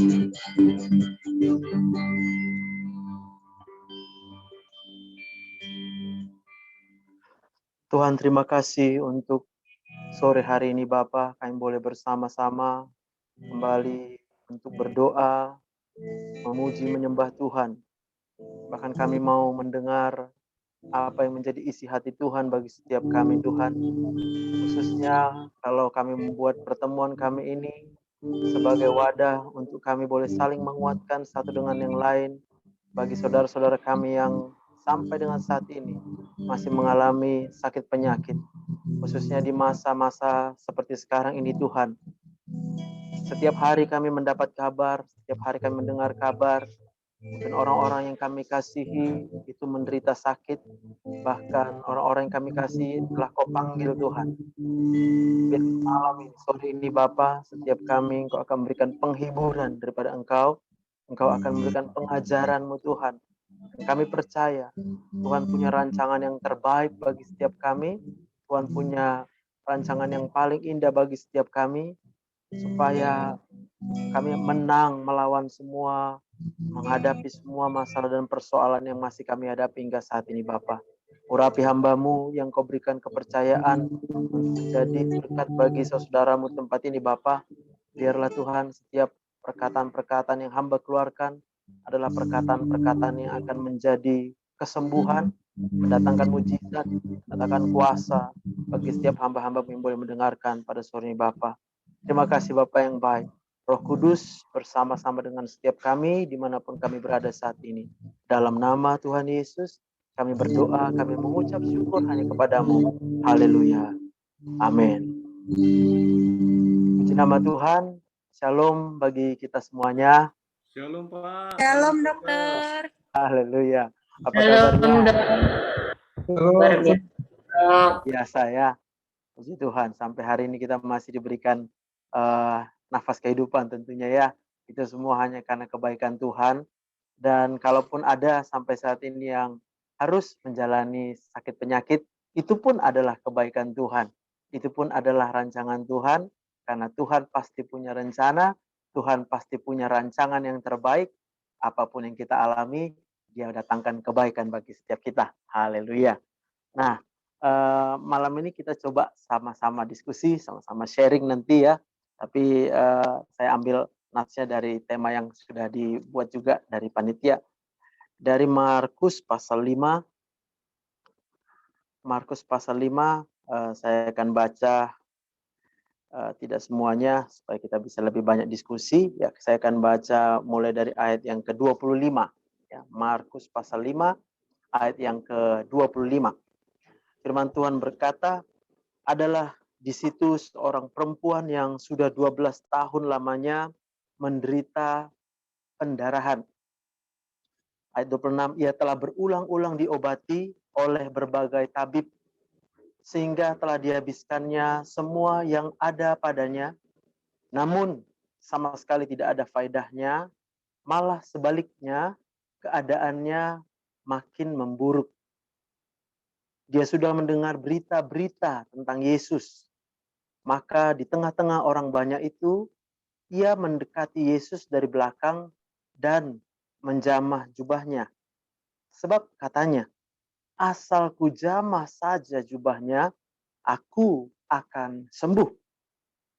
Tuhan, terima kasih untuk sore hari ini Bapa, kami boleh bersama-sama kembali untuk berdoa, memuji, menyembah Tuhan. Bahkan kami mau mendengar apa yang menjadi isi hati Tuhan bagi setiap kami, Tuhan. Khususnya kalau kami membuat pertemuan kami ini sebagai wadah untuk kami boleh saling menguatkan satu dengan yang lain bagi saudara-saudara kami yang sampai dengan saat ini masih mengalami sakit penyakit. Khususnya di masa-masa seperti sekarang ini, Tuhan. Setiap hari kami mendapat kabar, setiap hari kami mendengar kabar, mungkin orang-orang yang kami kasihi itu menderita sakit, bahkan orang-orang yang kami kasihi telah Kau panggil, Tuhan. Biar malam ini, sore ini Bapa, setiap kami Engkau akan memberikan penghiburan daripada Engkau akan memberikan pengajaran-Mu, Tuhan. Dan kami percaya Tuhan punya rancangan yang terbaik bagi setiap kami. Tuhan punya rancangan yang paling indah bagi setiap kami, supaya kami menang melawan semua, menghadapi semua masalah dan persoalan yang masih kami hadapi hingga saat ini, Bapa. Urapi hamba-Mu yang Kau berikan kepercayaan untuk menjadi berkat bagi saudaramu tempat ini, Bapa. Biarlah Tuhan setiap perkataan-perkataan yang hamba keluarkan adalah perkataan-perkataan yang akan menjadi kesembuhan, mendatangkan mujizat, mendatangkan kuasa bagi setiap hamba-hamba yang boleh mendengarkan pada sore ini, Bapa. Terima kasih Bapa yang baik. Roh Kudus bersama-sama dengan setiap kami dimanapun kami berada saat ini. Dalam nama Tuhan Yesus, kami berdoa, kami mengucap syukur hanya kepadamu. Haleluya. Amin. Puji nama Tuhan. Shalom bagi kita semuanya. Shalom Pak. Shalom dokter. Haleluya. Apa kabarnya? Luar Biasa ya. Puji Tuhan. Sampai hari ini kita masih diberikan nafas kehidupan tentunya ya. Itu semua hanya karena kebaikan Tuhan. Dan kalaupun ada sampai saat ini yang harus menjalani sakit penyakit, itu pun adalah kebaikan Tuhan. Itu pun adalah rancangan Tuhan. Karena Tuhan pasti punya rencana, Tuhan pasti punya rancangan yang terbaik. Apapun yang kita alami, Dia datangkan kebaikan bagi setiap kita. Haleluya. Nah, malam ini kita coba sama-sama diskusi, sama-sama sharing nanti ya. Tapi saya ambil natsnya dari tema yang sudah dibuat juga dari panitia. Dari Markus pasal 5. Markus pasal 5, saya akan baca tidak semuanya supaya kita bisa lebih banyak diskusi. Ya, saya akan baca mulai dari ayat yang ke-25. Ya, Markus pasal 5 ayat yang ke-25. Firman Tuhan berkata, adalah di situ seorang perempuan yang sudah 12 tahun lamanya menderita pendarahan. Ayat 26, ia telah berulang-ulang diobati oleh berbagai tabib, sehingga telah dihabiskannya semua yang ada padanya, namun sama sekali tidak ada faedahnya, malah sebaliknya keadaannya makin memburuk. Dia sudah mendengar berita-berita tentang Yesus, maka di tengah-tengah orang banyak itu, ia mendekati Yesus dari belakang dan menjamah jubahnya. Sebab katanya, asal ku jamah saja jubahnya, aku akan sembuh.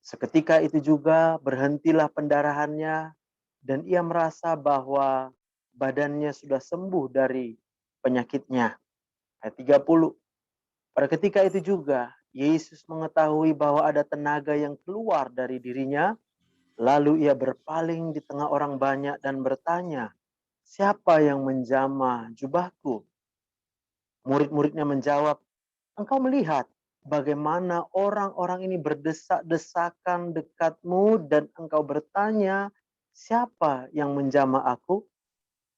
Seketika itu juga berhentilah pendarahannya dan ia merasa bahwa badannya sudah sembuh dari penyakitnya. Ayat 30. Pada ketika itu juga Yesus mengetahui bahwa ada tenaga yang keluar dari dirinya, lalu ia berpaling di tengah orang banyak dan bertanya, siapa yang menjamah jubahku? Murid-muridnya menjawab, engkau melihat bagaimana orang-orang ini berdesak-desakan dekatmu dan engkau bertanya, siapa yang menjamah aku?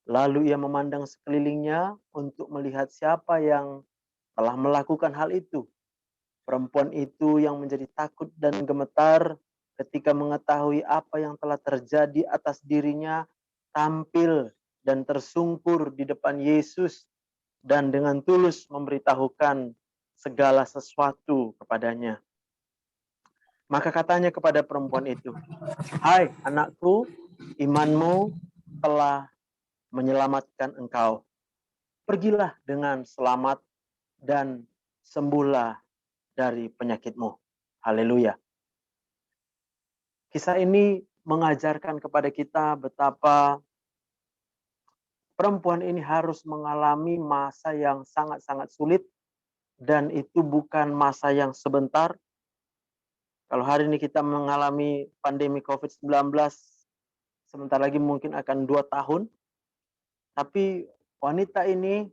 Lalu ia memandang sekelilingnya untuk melihat siapa yang telah melakukan hal itu. Perempuan itu yang menjadi takut dan gemetar ketika mengetahui apa yang telah terjadi atas dirinya, tampil dan tersungkur di depan Yesus dan dengan tulus memberitahukan segala sesuatu kepadanya. Maka katanya kepada perempuan itu, hai anakku, imanmu telah menyelamatkan engkau. Pergilah dengan selamat dan sembuhlah dari penyakitmu. Haleluya. Kisah ini mengajarkan kepada kita betapa perempuan ini harus mengalami masa yang sangat-sangat sulit, dan itu bukan masa yang sebentar. Kalau hari ini kita mengalami pandemi COVID-19, sebentar lagi mungkin akan 2 tahun, tapi wanita ini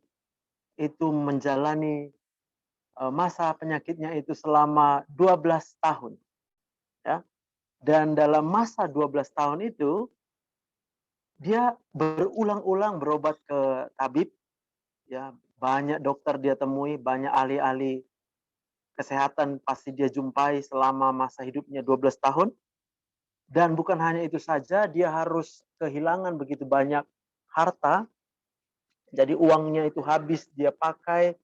itu menjalani masa penyakitnya itu selama 12 tahun. Ya. Dan dalam masa 12 tahun itu, dia berulang-ulang berobat ke tabib, ya, banyak dokter dia temui, banyak ahli-ahli kesehatan pasti dia jumpai selama masa hidupnya 12 tahun. Dan bukan hanya itu saja, dia harus kehilangan begitu banyak harta. Jadi uangnya itu habis dia pakai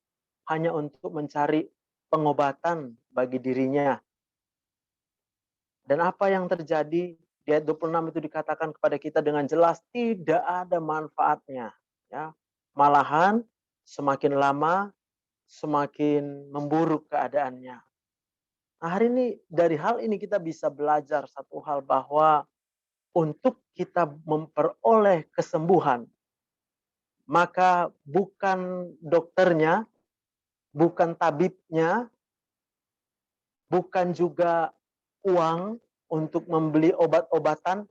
hanya untuk mencari pengobatan bagi dirinya. Dan apa yang terjadi? Di ayat 26 itu dikatakan kepada kita dengan jelas tidak ada manfaatnya. Ya. Malahan semakin lama semakin memburuk keadaannya. Nah, hari ini dari hal ini kita bisa belajar satu hal, bahwa untuk kita memperoleh kesembuhan, maka bukan dokternya, bukan tabibnya, bukan juga uang untuk membeli obat-obatan,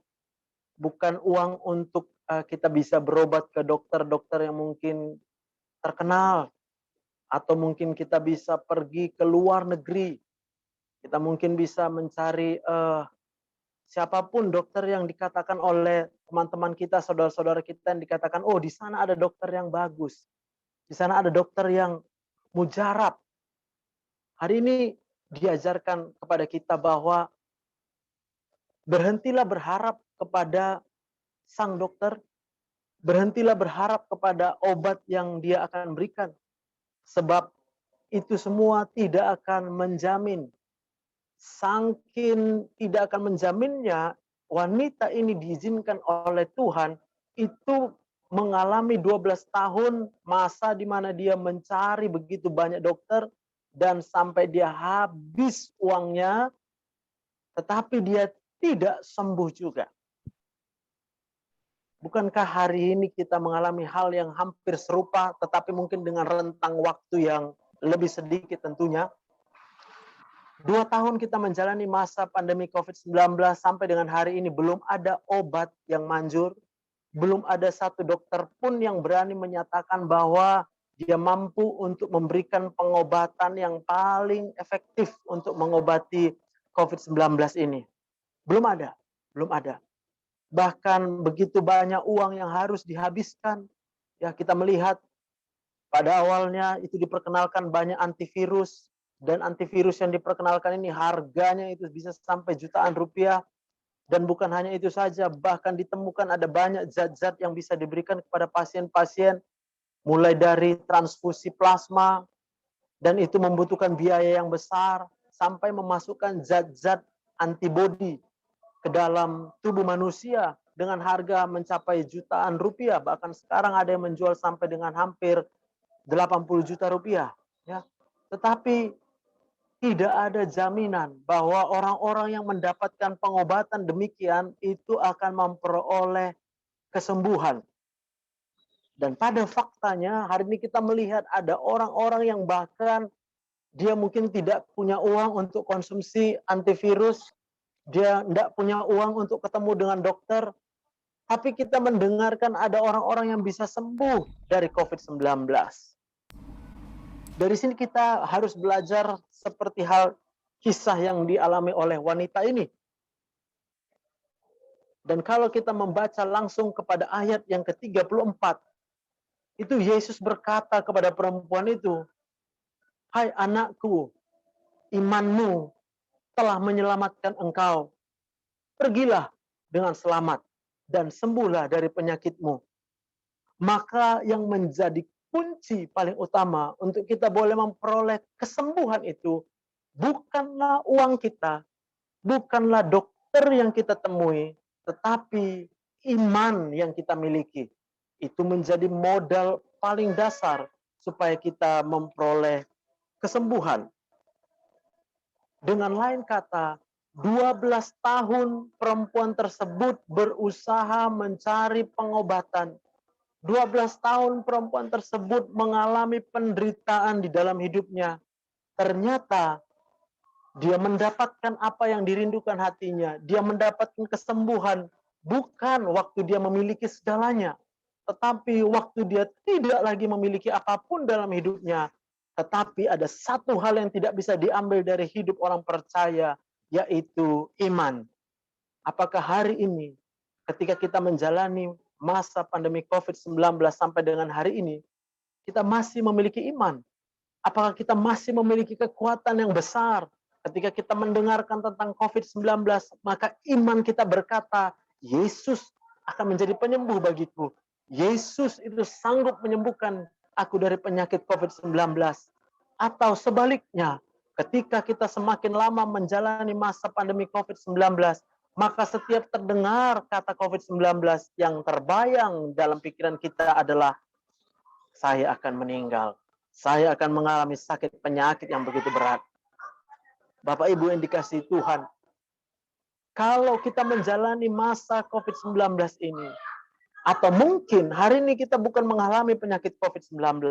bukan uang untuk kita bisa berobat ke dokter-dokter yang mungkin terkenal, atau mungkin kita bisa pergi ke luar negeri. Kita mungkin bisa mencari siapapun dokter yang dikatakan oleh teman-teman kita, saudara-saudara kita yang dikatakan, oh di sana ada dokter yang bagus. Di sana ada dokter yang mujarab. Hari ini diajarkan kepada kita bahwa berhentilah berharap kepada sang dokter, berhentilah berharap kepada obat yang dia akan berikan. Sebab itu semua tidak akan menjamin. Saking tidak akan menjaminnya, wanita ini diizinkan oleh Tuhan itu mengalami 12 tahun masa di mana dia mencari begitu banyak dokter dan sampai dia habis uangnya, tetapi dia tidak sembuh juga. Bukankah hari ini kita mengalami hal yang hampir serupa, tetapi mungkin dengan rentang waktu yang lebih sedikit tentunya? 2 tahun kita menjalani masa pandemi COVID-19 sampai dengan hari ini belum ada obat yang manjur, belum ada satu dokter pun yang berani menyatakan bahwa dia mampu untuk memberikan pengobatan yang paling efektif untuk mengobati COVID-19 ini. Belum ada, belum ada. Bahkan begitu banyak uang yang harus dihabiskan. Ya, kita melihat pada awalnya itu diperkenalkan banyak antivirus, dan antivirus yang diperkenalkan ini harganya itu bisa sampai jutaan rupiah. Dan bukan hanya itu saja, bahkan ditemukan ada banyak zat-zat yang bisa diberikan kepada pasien-pasien, mulai dari transfusi plasma, dan itu membutuhkan biaya yang besar, sampai memasukkan zat-zat antibodi ke dalam tubuh manusia dengan harga mencapai jutaan rupiah. Bahkan sekarang ada yang menjual sampai dengan hampir 80 juta rupiah. Ya. Tetapi tidak ada jaminan bahwa orang-orang yang mendapatkan pengobatan demikian itu akan memperoleh kesembuhan. Dan pada faktanya hari ini kita melihat ada orang-orang yang bahkan dia mungkin tidak punya uang untuk konsumsi antivirus, dia tidak punya uang untuk ketemu dengan dokter, tapi kita mendengarkan ada orang-orang yang bisa sembuh dari COVID-19. Dari sini kita harus belajar seperti hal kisah yang dialami oleh wanita ini. Dan kalau kita membaca langsung kepada ayat yang ke-34, itu Yesus berkata kepada perempuan itu, "Hai anakku, imanmu telah menyelamatkan engkau. Pergilah dengan selamat dan sembuhlah dari penyakitmu." Maka yang menjadi kunci paling utama untuk kita boleh memperoleh kesembuhan itu bukanlah uang kita, bukanlah dokter yang kita temui, tetapi iman yang kita miliki. Itu menjadi modal paling dasar supaya kita memperoleh kesembuhan. Dengan lain kata, 12 tahun perempuan tersebut berusaha mencari pengobatan. 12 tahun perempuan tersebut mengalami penderitaan di dalam hidupnya. Ternyata dia mendapatkan apa yang dirindukan hatinya. Dia mendapatkan kesembuhan bukan waktu dia memiliki segalanya, tetapi waktu dia tidak lagi memiliki apapun dalam hidupnya. Tetapi ada satu hal yang tidak bisa diambil dari hidup orang percaya, yaitu iman. Apakah hari ini ketika kita menjalani masa pandemi COVID-19 sampai dengan hari ini, kita masih memiliki iman? Apakah kita masih memiliki kekuatan yang besar? Ketika kita mendengarkan tentang COVID-19, maka iman kita berkata, Yesus akan menjadi penyembuh bagiku. Yesus itu sanggup menyembuhkan aku dari penyakit COVID-19. Atau sebaliknya, ketika kita semakin lama menjalani masa pandemi COVID-19, maka setiap terdengar kata COVID-19 yang terbayang dalam pikiran kita adalah, saya akan meninggal. Saya akan mengalami sakit penyakit yang begitu berat. Bapak Ibu yang dikasihi Tuhan, kalau kita menjalani masa COVID-19 ini, atau mungkin hari ini kita bukan mengalami penyakit COVID-19,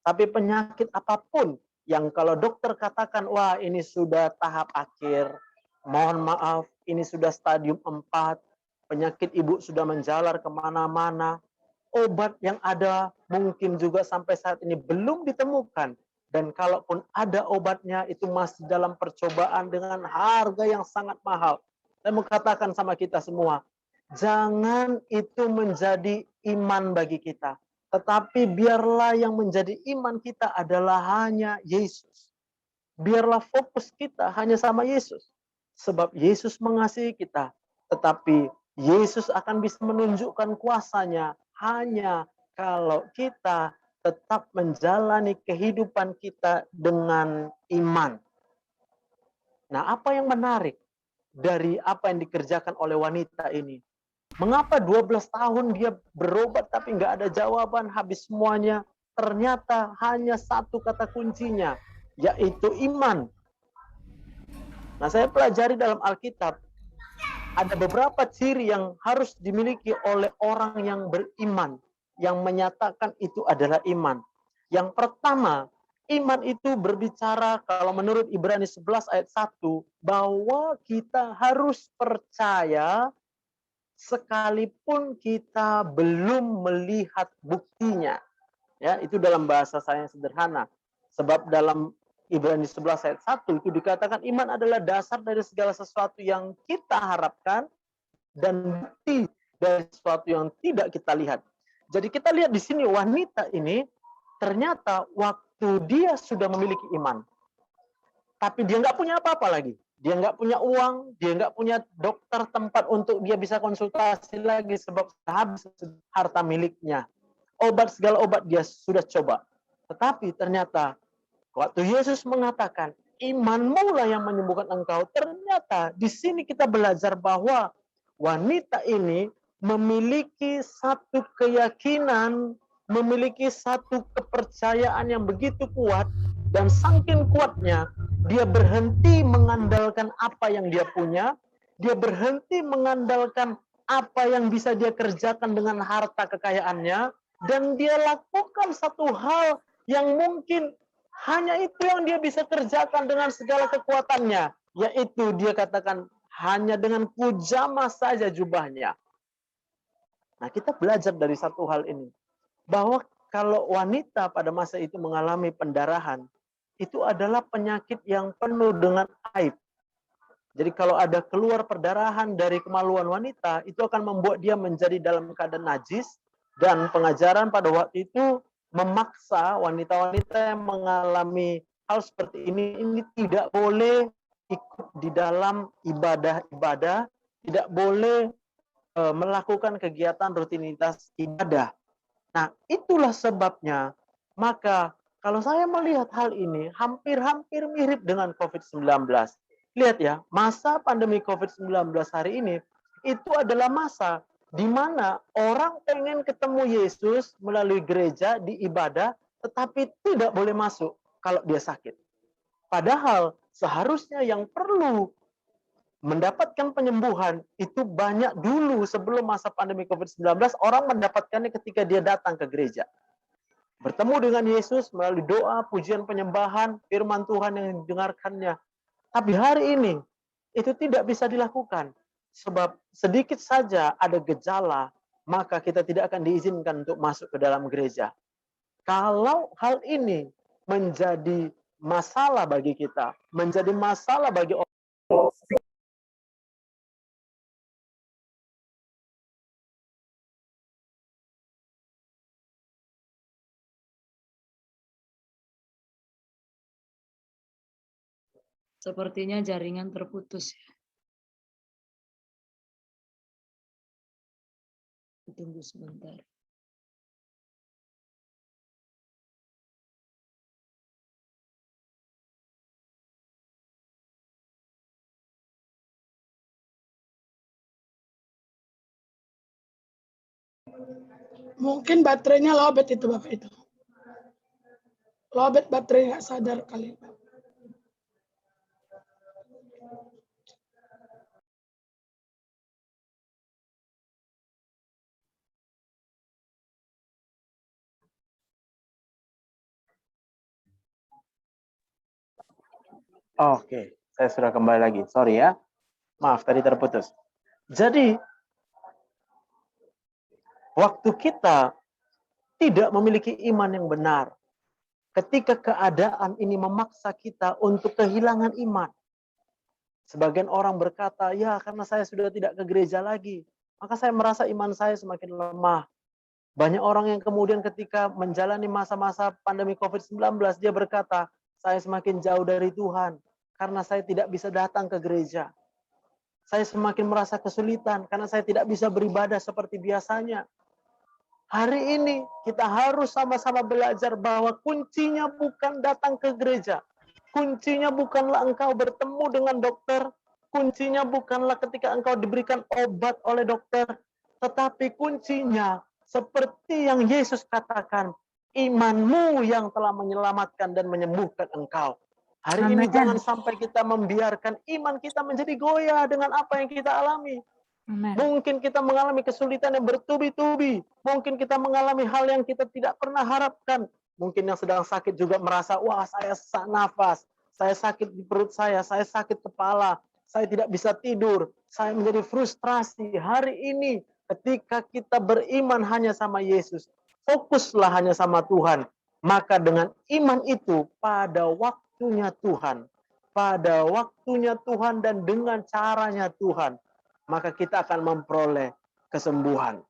tapi penyakit apapun yang kalau dokter katakan, wah ini sudah tahap akhir, mohon maaf, ini sudah stadium 4, penyakit ibu sudah menjalar kemana-mana, obat yang ada mungkin juga sampai saat ini belum ditemukan. Dan kalaupun ada obatnya, itu masih dalam percobaan dengan harga yang sangat mahal. Saya mau katakan sama kita semua, jangan itu menjadi iman bagi kita. Tetapi biarlah yang menjadi iman kita adalah hanya Yesus. Biarlah fokus kita hanya sama Yesus. Sebab Yesus mengasihi kita. Tetapi Yesus akan bisa menunjukkan kuasanya hanya kalau kita tetap menjalani kehidupan kita dengan iman. Nah, apa yang menarik dari apa yang dikerjakan oleh wanita ini? Mengapa 12 tahun dia berobat tapi nggak ada jawaban, habis semuanya? Ternyata hanya satu kata kuncinya, yaitu iman. Nah, saya pelajari dalam Alkitab, ada beberapa ciri yang harus dimiliki oleh orang yang beriman, yang menyatakan itu adalah iman. Yang pertama, iman itu berbicara, kalau menurut Ibrani 11 ayat 1, bahwa kita harus percaya sekalipun kita belum melihat buktinya. Ya, itu dalam bahasa saya yang sederhana. Sebab dalam Ibrani 11 ayat 1 itu dikatakan iman adalah dasar dari segala sesuatu yang kita harapkan dan bukti dari sesuatu yang tidak kita lihat. Jadi kita lihat di sini wanita ini ternyata waktu dia sudah memiliki iman, tapi dia nggak punya apa-apa lagi. Dia nggak punya uang, dia nggak punya dokter tempat untuk dia bisa konsultasi lagi sebab habis harta miliknya. Segala obat dia sudah coba. Tetapi ternyata waktu Yesus mengatakan, imanmu lah yang menyembuhkan engkau. Ternyata di sini kita belajar bahwa wanita ini memiliki satu keyakinan, memiliki satu kepercayaan yang begitu kuat, dan saking kuatnya, dia berhenti mengandalkan apa yang dia punya, dia berhenti mengandalkan apa yang bisa dia kerjakan dengan harta kekayaannya, dan dia lakukan satu hal yang mungkin hanya itu yang dia bisa kerjakan dengan segala kekuatannya, yaitu dia katakan, hanya dengan kujamah saja jubahnya. Nah, kita belajar dari satu hal ini, bahwa kalau wanita pada masa itu mengalami pendarahan, itu adalah penyakit yang penuh dengan aib. Jadi kalau ada keluar perdarahan dari kemaluan wanita, itu akan membuat dia menjadi dalam keadaan najis, dan pengajaran pada waktu itu memaksa wanita-wanita yang mengalami hal seperti ini tidak boleh ikut di dalam ibadah-ibadah, tidak boleh melakukan kegiatan rutinitas ibadah. Nah, itulah sebabnya, maka kalau saya melihat hal ini, hampir-hampir mirip dengan COVID-19. Lihat ya, masa pandemi COVID-19 hari ini, itu adalah masa di mana orang pengen ketemu Yesus melalui gereja di ibadah, tetapi tidak boleh masuk kalau dia sakit. Padahal seharusnya yang perlu mendapatkan penyembuhan itu banyak dulu sebelum masa pandemi COVID-19, orang mendapatkannya ketika dia datang ke gereja. Bertemu dengan Yesus melalui doa, pujian, penyembahan, firman Tuhan yang didengarkannya. Tapi hari ini itu tidak bisa dilakukan. Sebab sedikit saja ada gejala, maka kita tidak akan diizinkan untuk masuk ke dalam gereja. Kalau hal ini menjadi masalah bagi kita, menjadi masalah bagi orang, Sepertinya jaringan terputus ya. Tunggu sebentar. Mungkin baterainya lowbat itu Bapak itu. Lowbat baterai nggak sadar kali. Oke, saya sudah kembali lagi. Sorry ya. Maaf, tadi terputus. Jadi, waktu kita tidak memiliki iman yang benar, ketika keadaan ini memaksa kita untuk kehilangan iman. Sebagian orang berkata, ya karena saya sudah tidak ke gereja lagi, maka saya merasa iman saya semakin lemah. Banyak orang yang kemudian ketika menjalani masa-masa pandemi COVID-19, dia berkata, saya semakin jauh dari Tuhan, karena saya tidak bisa datang ke gereja. Saya semakin merasa kesulitan, karena saya tidak bisa beribadah seperti biasanya. Hari ini kita harus sama-sama belajar bahwa kuncinya bukan datang ke gereja. Kuncinya bukanlah engkau bertemu dengan dokter. Kuncinya bukanlah ketika engkau diberikan obat oleh dokter. Tetapi kuncinya seperti yang Yesus katakan, imanmu yang telah menyelamatkan dan menyembuhkan engkau. Hari ini jangan sampai kita membiarkan iman kita menjadi goyah dengan apa yang kita alami. Amen. Mungkin kita mengalami kesulitan yang bertubi-tubi. Mungkin kita mengalami hal yang kita tidak pernah harapkan. Mungkin yang sedang sakit juga merasa, wah saya sesak nafas, saya sakit di perut saya sakit kepala, saya tidak bisa tidur, saya menjadi frustrasi. Hari ini ketika kita beriman hanya sama Yesus, fokuslah hanya sama Tuhan. Maka dengan iman itu pada waktunya Tuhan, dan dengan caranya Tuhan, maka kita akan memperoleh kesembuhan.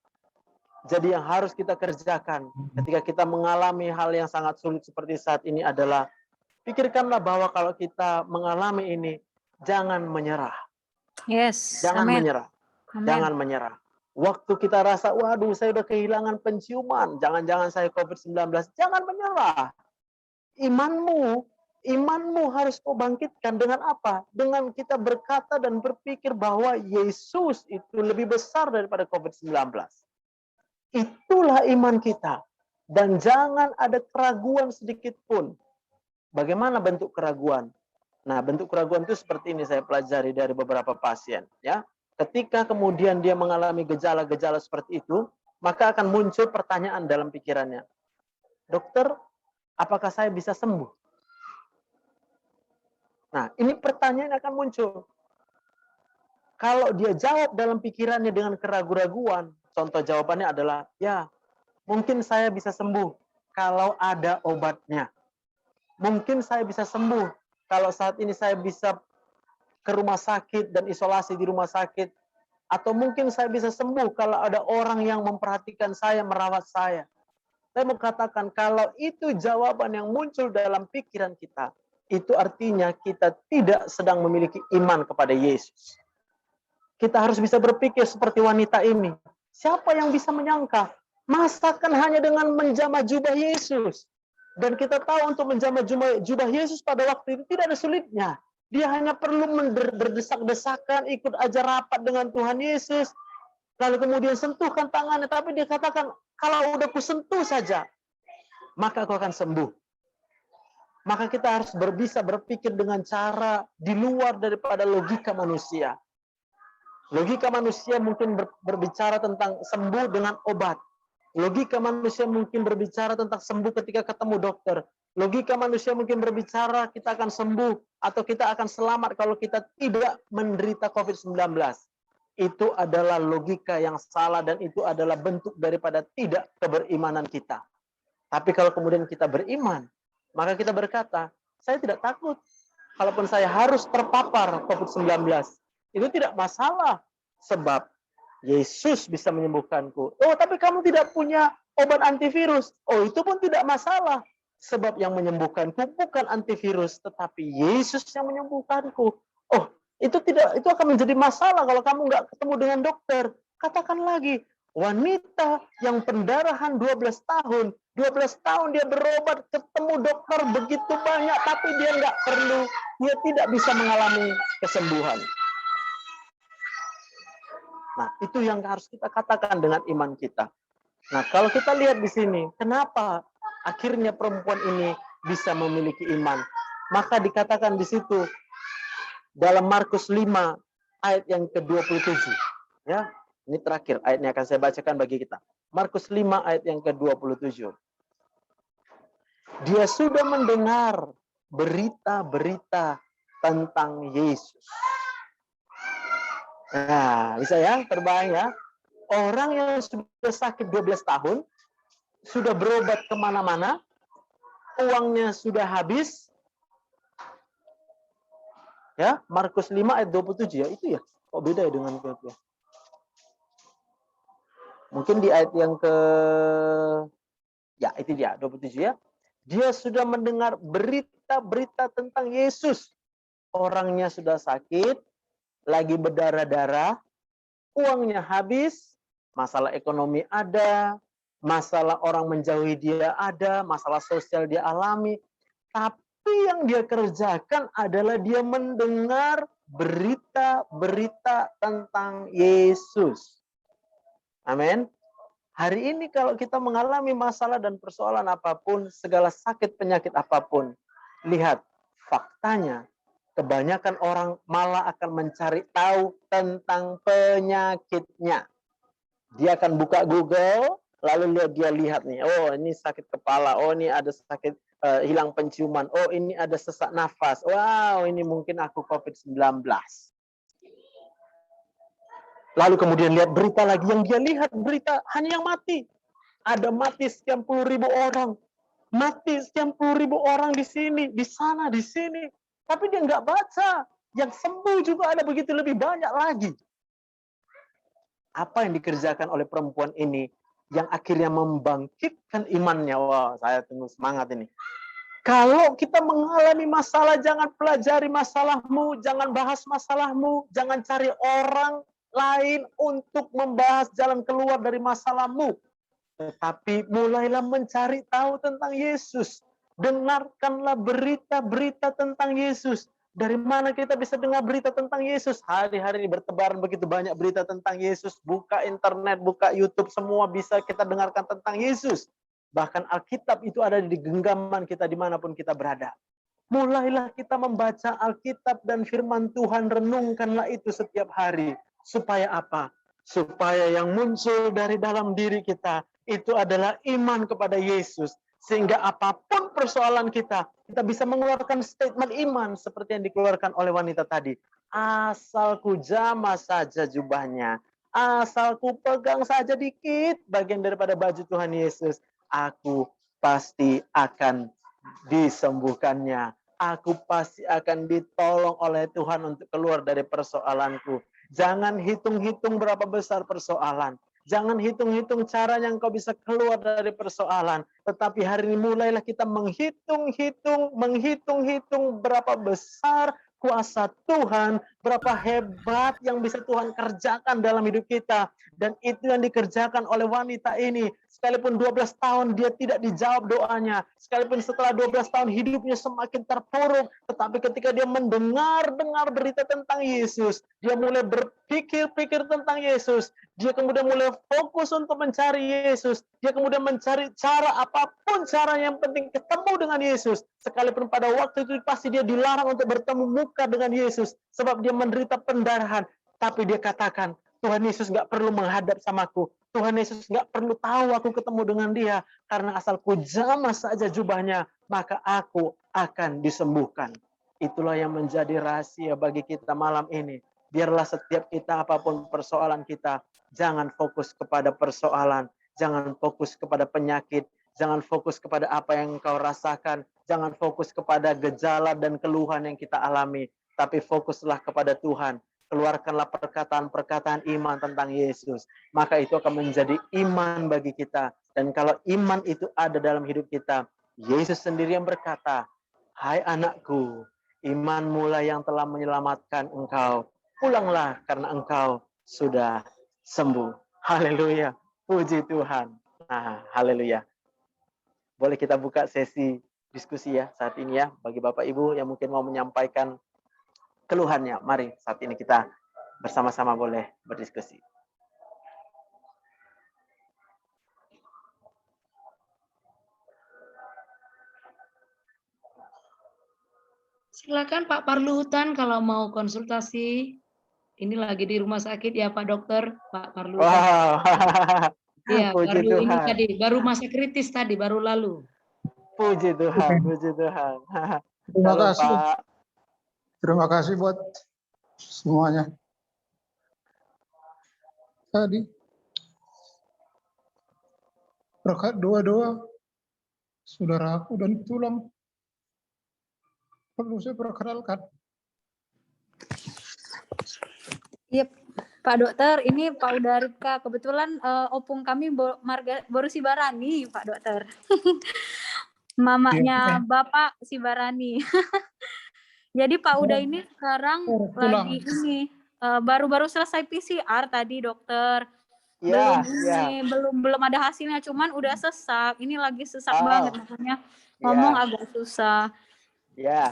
Jadi yang harus kita kerjakan ketika kita mengalami hal yang sangat sulit seperti saat ini adalah pikirkanlah bahwa kalau kita mengalami ini, jangan menyerah. Yes. Jangan Amen. menyerah. Amen. Jangan menyerah. Waktu kita rasa, waduh saya udah kehilangan penciuman, jangan-jangan saya COVID-19, jangan menyerah. Imanmu harus kau bangkitkan dengan apa? Dengan kita berkata dan berpikir bahwa Yesus itu lebih besar daripada COVID-19. Itulah iman kita. Dan jangan ada keraguan sedikit pun. Bagaimana bentuk keraguan? Nah, bentuk keraguan itu seperti ini saya pelajari dari beberapa pasien. Ya, ketika kemudian dia mengalami gejala-gejala seperti itu, maka akan muncul pertanyaan dalam pikirannya. Dokter, apakah saya bisa sembuh? Nah, ini pertanyaan akan muncul. Kalau dia jawab dalam pikirannya dengan keraguan-raguan, contoh jawabannya adalah, ya, mungkin saya bisa sembuh kalau ada obatnya. Mungkin saya bisa sembuh kalau saat ini saya bisa ke rumah sakit dan isolasi di rumah sakit. Atau mungkin saya bisa sembuh kalau ada orang yang memperhatikan saya, merawat saya. Saya mau katakan, kalau itu jawaban yang muncul dalam pikiran kita, itu artinya kita tidak sedang memiliki iman kepada Yesus. Kita harus bisa berpikir seperti wanita ini. Siapa yang bisa menyangka? Masakan hanya dengan menjamah jubah Yesus. Dan kita tahu untuk menjamah jubah Yesus pada waktu itu tidak ada sulitnya. Dia hanya perlu berdesak-desakan, ikut ajar rapat dengan Tuhan Yesus. Lalu kemudian sentuhkan tangannya, tapi dia katakan, kalau udah kusentuh saja, maka aku akan sembuh. Maka kita harus bisa berpikir dengan cara di luar daripada logika manusia. Logika manusia mungkin berbicara tentang sembuh dengan obat. Logika manusia mungkin berbicara tentang sembuh ketika ketemu dokter. Logika manusia mungkin berbicara kita akan sembuh atau kita akan selamat kalau kita tidak menderita COVID-19. Itu adalah logika yang salah dan itu adalah bentuk daripada tidak keberimanan kita. Tapi kalau kemudian kita beriman, maka kita berkata, saya tidak takut. Kalaupun saya harus terpapar COVID-19, itu tidak masalah. Sebab Yesus bisa menyembuhkanku. Oh, tapi kamu tidak punya obat antivirus. Oh, itu pun tidak masalah. Sebab yang menyembuhkanku bukan antivirus, tetapi Yesus yang menyembuhkanku. Oh, itu akan menjadi masalah kalau kamu nggak ketemu dengan dokter. Katakan lagi, wanita yang pendarahan 12 tahun. 12 tahun dia berobat, ketemu dokter begitu banyak, tapi dia tidak bisa mengalami kesembuhan. Nah, itu yang harus kita katakan dengan iman kita. Nah, kalau kita lihat di sini, kenapa akhirnya perempuan ini bisa memiliki iman? Maka dikatakan di situ, dalam Markus 5, ayat yang ke-27. Ya, ini terakhir, ayatnya akan saya bacakan bagi kita. Markus 5, ayat yang ke-27. Dia sudah mendengar berita-berita tentang Yesus. Nah, bisa ya, terbayang ya. Orang yang sudah sakit 12 tahun, sudah berobat kemana-mana, uangnya sudah habis. Ya, Markus 5 ayat 27 ya, itu ya. Kok beda ya dengan itu? Mungkin di ayat yang itu dia, 27 ya. Dia sudah mendengar berita-berita tentang Yesus. Orangnya sudah sakit, lagi berdarah-darah, uangnya habis, masalah ekonomi ada, masalah orang menjauhi dia ada, masalah sosial dia alami. Tapi yang dia kerjakan adalah dia mendengar berita-berita tentang Yesus. Amin. Hari ini kalau kita mengalami masalah dan persoalan apapun, segala sakit penyakit apapun, lihat faktanya, kebanyakan orang malah akan mencari tahu tentang penyakitnya. Dia akan buka Google, lalu dia lihat nih, oh ini sakit kepala, oh ini ada sakit hilang penciuman, oh ini ada sesak nafas, wow ini mungkin aku COVID-19. Lalu kemudian lihat berita lagi, yang dia lihat berita hanya yang mati. Ada mati sekian puluh ribu orang. Mati sekian puluh ribu orang di sini, di sana, di sini. Tapi dia nggak baca. Yang sembuh juga ada begitu lebih banyak lagi. Apa yang dikerjakan oleh perempuan ini yang akhirnya membangkitkan imannya? Wah, saya tunggu semangat ini. Kalau kita mengalami masalah, jangan pelajari masalahmu, jangan bahas masalahmu, jangan cari orang lain untuk membahas jalan keluar dari masalahmu. Tetapi mulailah mencari tahu tentang Yesus. Dengarkanlah berita-berita tentang Yesus. Dari mana kita bisa dengar berita tentang Yesus? Hari-hari ini bertebaran begitu banyak berita tentang Yesus. Buka internet, buka YouTube, semua bisa kita dengarkan tentang Yesus. Bahkan Alkitab itu ada di genggaman kita dimanapun kita berada. Mulailah kita membaca Alkitab dan firman Tuhan, renungkanlah itu setiap hari. Supaya apa? Supaya yang muncul dari dalam diri kita itu adalah iman kepada Yesus. Sehingga apapun persoalan kita bisa mengeluarkan statement iman seperti yang dikeluarkan oleh wanita tadi. Asal ku jamah saja jubahnya, asal ku pegang saja dikit bagian daripada baju Tuhan Yesus, aku pasti akan disembuhkannya. Aku pasti akan ditolong oleh Tuhan untuk keluar dari persoalanku. Jangan hitung-hitung berapa besar persoalan. Jangan hitung-hitung caranya engkau bisa keluar dari persoalan. Tetapi hari ini mulailah kita menghitung-hitung berapa besar kuasa Tuhan, berapa hebat yang bisa Tuhan kerjakan dalam hidup kita. Dan itu yang dikerjakan oleh wanita ini. Sekalipun 12 tahun dia tidak dijawab doanya. Sekalipun setelah 12 tahun hidupnya semakin terpuruk. Tetapi ketika dia mendengar berita tentang Yesus, dia mulai berpikir-pikir tentang Yesus. Dia kemudian mulai fokus untuk mencari Yesus. Dia kemudian mencari cara apapun cara yang penting ketemu dengan Yesus. Sekalipun pada waktu itu pasti dia dilarang untuk bertemu muka dengan Yesus. Sebab dia menderita pendarahan. Tapi dia katakan, Tuhan Yesus nggak perlu menghadap samaku. Tuhan Yesus nggak perlu tahu aku ketemu dengan dia. Karena asal ku jamah saja jubahnya, maka aku akan disembuhkan. Itulah yang menjadi rahasia bagi kita malam ini. Biarlah setiap kita apapun persoalan kita, jangan fokus kepada persoalan, jangan fokus kepada penyakit, jangan fokus kepada apa yang engkau rasakan, jangan fokus kepada gejala dan keluhan yang kita alami, tapi fokuslah kepada Tuhan. Keluarkanlah perkataan-perkataan iman tentang Yesus. Maka itu akan menjadi iman bagi kita. Dan kalau iman itu ada dalam hidup kita, Yesus sendiri yang berkata, "Hai anakku, imanmu lah yang telah menyelamatkan engkau. Pulanglah karena engkau sudah sembuh." Haleluya. Puji Tuhan. Nah, haleluya. Boleh kita buka sesi diskusi ya saat ini ya. Bagi Bapak Ibu yang mungkin mau menyampaikan keluhannya, mari saat ini kita bersama-sama boleh berdiskusi. Silakan Pak Parluhutan kalau mau konsultasi. Ini lagi di rumah sakit ya Pak Dokter, Pak Parluhutan. Wow. Iya, Puji baru ini Tuhan. tadi, baru masa kritis tadi, baru lalu. Puji Tuhan, puji Tuhan. Terima Halo, kasih. Pak. Terima kasih buat semuanya. Tadi berkat doa-doa saudaraku dan tulang perlu saya perkenalkan. Iya, Pak Dokter, ini Pak Udarika. Kebetulan opung kami baru si Barani, Pak Dokter. Mamanya Bapak si Barani. Jadi Pak Uda ini sekarang lagi ini baru-baru selesai PCR tadi Dokter. Ya, belum ada hasilnya, cuman udah sesak. Ini lagi sesak banget, makanya ngomong agak susah. Ya.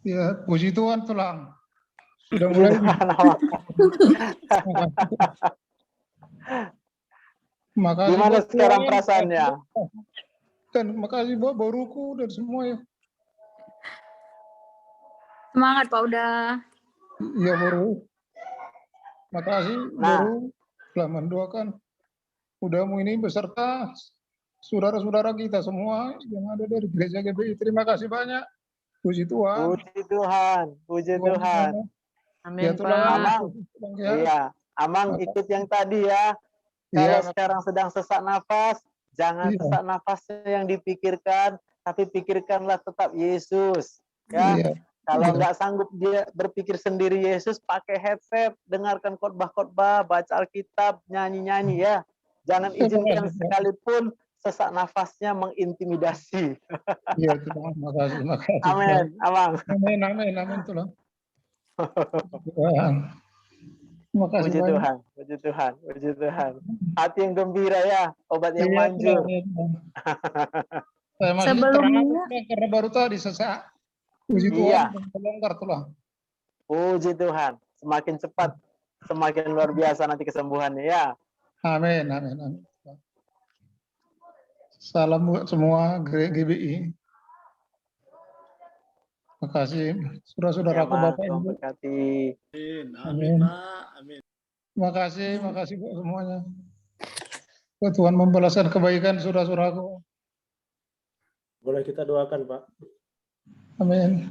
Ya, puji Tuhan tulang. Sudah mulai. Makasih. Gimana sekarang perasaannya? Dan makasih buat baruku dan semua ya. Semangat Pak Uda. Iya baru. Makasih baru telah mendoakan Udamu ini beserta saudara-saudara kita semua yang ada dari gereja GBI. Terima kasih banyak. Puji Tuhan. Puji Tuhan. Puji Tuhan. Amin, Ya, Pak. Amang, iya, Amang ikut yang tadi ya. Kalau sekarang sedang sesak nafas, jangan sesak nafasnya yang dipikirkan, tapi pikirkanlah tetap Yesus. Ya, kalau nggak sanggup dia berpikir sendiri Yesus, pakai headset, dengarkan khotbah-khotbah, baca Alkitab, nyanyi-nyanyi ya. Jangan izinkan sekalipun sesak nafasnya mengintimidasi. Iya, makasih. Amin, Amang. Amin, Tuhan. Makasih Puji Tuhan, puji Tuhan, puji Tuhan. Hati yang gembira ya, obat yang manjur. Saya masih Sebelumnya karena baru tadi sesak. Puji Tuhan, melonggar tulang. Puji Tuhan, semakin cepat, semakin luar biasa nanti kesembuhannya ya. Amin. Salam buat semua GBI. Terima kasih saudara-saudaraku Bapak Ibu. Amin. Terima kasih buat semuanya. Tuhan membalaskan kebaikan saudara-saudaraku. Boleh kita doakan, Pak? Amin.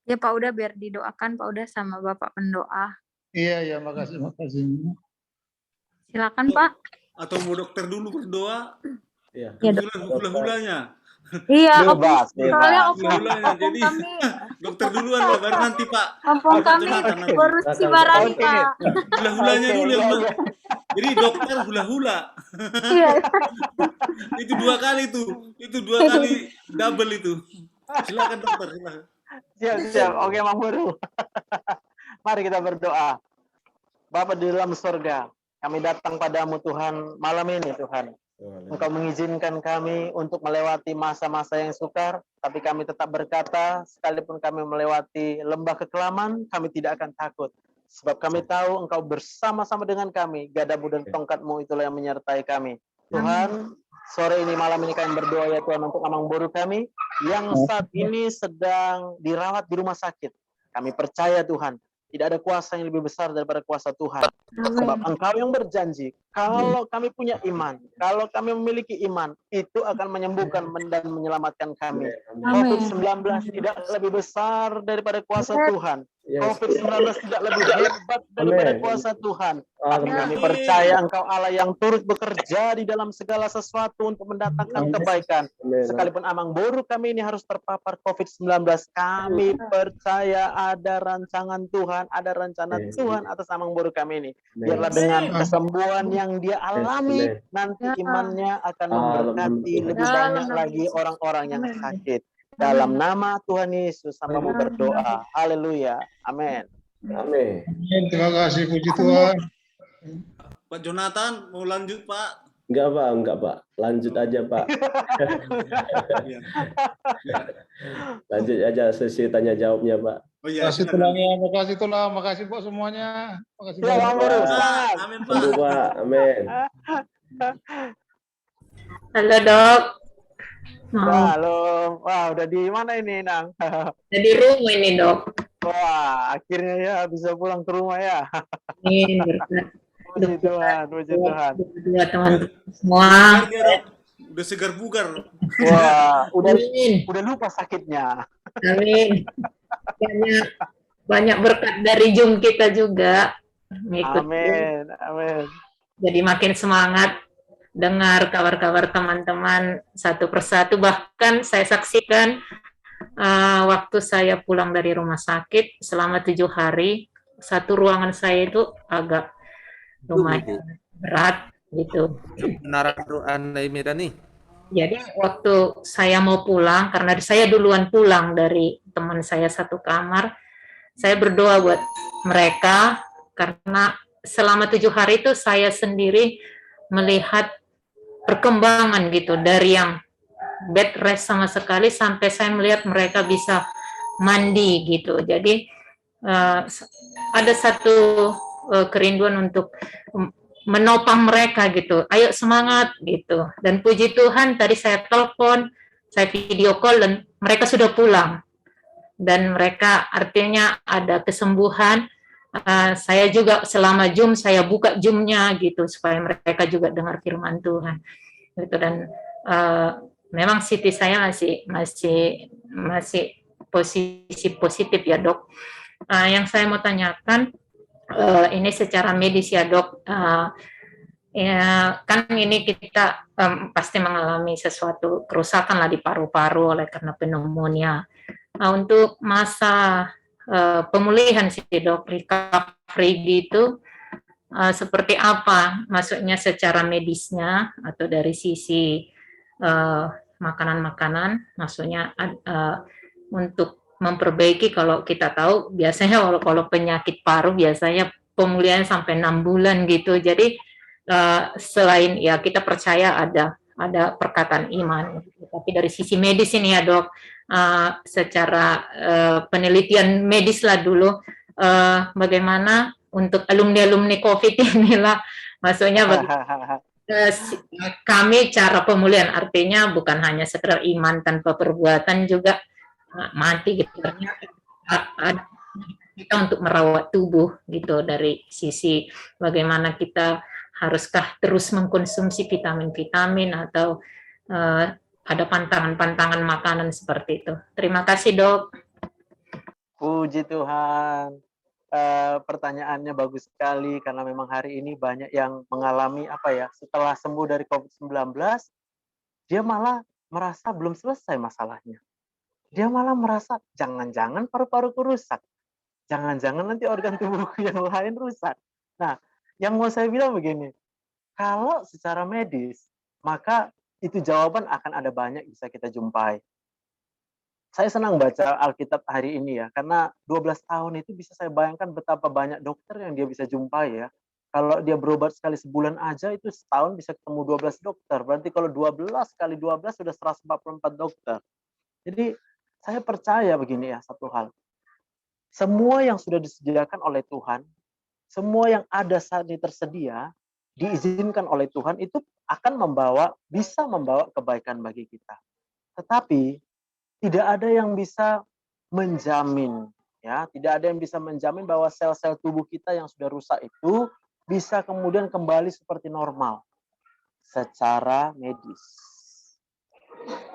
ya Pak Uda biar didoakan Pak Uda sama Bapak pendoa. Iya, makasih. Silakan Pak. Atau mau dokter dulu berdoa? Iya. Hula-hulanya. Iya, Bebas. soalnya Jadi kami dokter duluan Pak, baru nanti Pak. opung kami baru si Barani Pak. Hula-hulanya dulu yang jadi dokter hula-hula. Iya. Itu 2 kali tuh. Itu 2 kali double itu. Silakan dokter, silakan. Siap. Oke, Mang Guru. Mari kita berdoa. Bapa di dalam surga, kami datang padamu Tuhan malam ini Tuhan. Engkau mengizinkan kami untuk melewati masa-masa yang sukar, tapi kami tetap berkata, sekalipun kami melewati lembah kekelaman, kami tidak akan takut. Sebab kami tahu Engkau bersama-sama dengan kami, gadamu dan tongkatmu itulah yang menyertai kami. Tuhan, sore ini, malam ini kami berdoa ya Tuhan untuk Amang Boru kami, yang saat ini sedang dirawat di rumah sakit. Kami percaya Tuhan, tidak ada kuasa yang lebih besar daripada kuasa Tuhan. Sebab Engkau yang berjanji, kalau kami punya iman, kalau kami memiliki iman, itu akan menyembuhkan dan menyelamatkan kami. COVID-19 tidak lebih besar daripada kuasa Tuhan. COVID-19 tidak lebih hebat daripada kuasa Tuhan. Tapi kami percaya Engkau Allah yang turut bekerja di dalam segala sesuatu untuk mendatangkan kebaikan. Sekalipun Amang Boru kami ini harus terpapar COVID-19, kami percaya ada rancangan Tuhan, ada rencana Tuhan atas Amang Boru kami ini. Biarlah dengan kesembuhan yang dia alami, nanti imannya akan memberkati lebih banyak lagi orang-orang yang sakit. Dalam nama Tuhan Yesus, hambamu berdoa. Haleluya. Amin. Amin. Terima kasih, puji Tuhan. Pak Jonathan mau lanjut Pak? Enggak Pak. Lanjut aja Pak. Iya. Lanjut aja sesi tanya jawabnya Pak. Oh iya. Makasih tulangnya, makasih tulang, makasih buat semuanya. Makasih Ya, Bang Boru, Pak. semangat. Amin Pak. Sembuh Pak. Amin. Halo dok. Halo. Wah, udah di mana ini, Nang? Jadi rumah ini dok. Wah, akhirnya ya bisa pulang ke rumah ya. Amin. Berkat Puji Tuhan, puji Tuhan. dua teman semua. Bugar dia, Dok. Udah segar bugar. Wah, Amin. udah lupa sakitnya. Amin. Banyak berkat dari Zoom kita juga. Ngikut. Amin, amin. Jadi makin semangat dengar kabar-kabar teman-teman satu persatu. Bahkan saya saksikan waktu saya pulang dari rumah sakit selama 7 hari, satu ruangan saya itu agak lumayan berat gitu. Benaran Anda nih. Jadi waktu saya mau pulang, karena saya duluan pulang dari teman saya satu kamar, saya berdoa buat mereka, karena selama 7 hari itu saya sendiri melihat perkembangan gitu, dari yang bed rest sama sekali sampai saya melihat mereka bisa mandi gitu. Jadi ada satu kerinduan untuk menopang mereka gitu. Ayo semangat gitu. Dan puji Tuhan tadi saya telepon, saya video call dan mereka sudah pulang. Dan mereka artinya ada kesembuhan. Saya juga selama Zoom saya buka Zoom-nya gitu supaya mereka juga dengar firman Tuhan. Gitu. Dan memang Siti saya masih posisi positif ya dok. Yang saya mau tanyakan ini secara medis ya dok. Ya, kan ini kita pasti mengalami sesuatu kerusakan lah di paru-paru oleh karena pneumonia. Untuk masa pemulihan sih dok, recovery gitu, seperti apa? Maksudnya secara medisnya atau dari sisi makanan-makanan, maksudnya untuk memperbaiki. Kalau kita tahu biasanya kalau penyakit paru biasanya pemulihan sampai 6 bulan gitu. Jadi selain ya kita percaya ada perkataan iman, tapi dari sisi medis ini ya dok, secara penelitian medis lah dulu, bagaimana untuk alumni COVID inilah, maksudnya kami cara pemulihan artinya bukan hanya sekedar iman tanpa perbuatan, juga mati gitu. Ada kita untuk merawat tubuh gitu, dari sisi bagaimana kita haruskah terus mengkonsumsi vitamin-vitamin atau ada pantangan-pantangan makanan seperti itu. Terima kasih dok. Puji Tuhan. Pertanyaannya bagus sekali, karena memang hari ini banyak yang mengalami setelah sembuh dari COVID-19, dia malah merasa belum selesai masalahnya. Dia malah merasa jangan-jangan paru-paruku rusak, jangan-jangan nanti organ tubuhku yang lain rusak. Nah, yang mau saya bilang begini, kalau secara medis, maka itu jawaban akan ada banyak bisa kita jumpai. Saya senang baca Alkitab hari ini ya, karena 12 tahun itu bisa saya bayangkan betapa banyak dokter yang dia bisa jumpai ya. Kalau dia berobat sekali sebulan aja itu setahun bisa ketemu 12 dokter. Berarti kalau 12 kali 12 sudah 144 dokter. Jadi saya percaya begini ya, satu hal. Semua yang sudah disediakan oleh Tuhan, semua yang ada saat ini tersedia, diizinkan oleh Tuhan itu akan bisa membawa kebaikan bagi kita. Tetapi tidak ada yang bisa menjamin, ya, tidak ada yang bisa menjamin bahwa sel-sel tubuh kita yang sudah rusak itu bisa kemudian kembali seperti normal secara medis.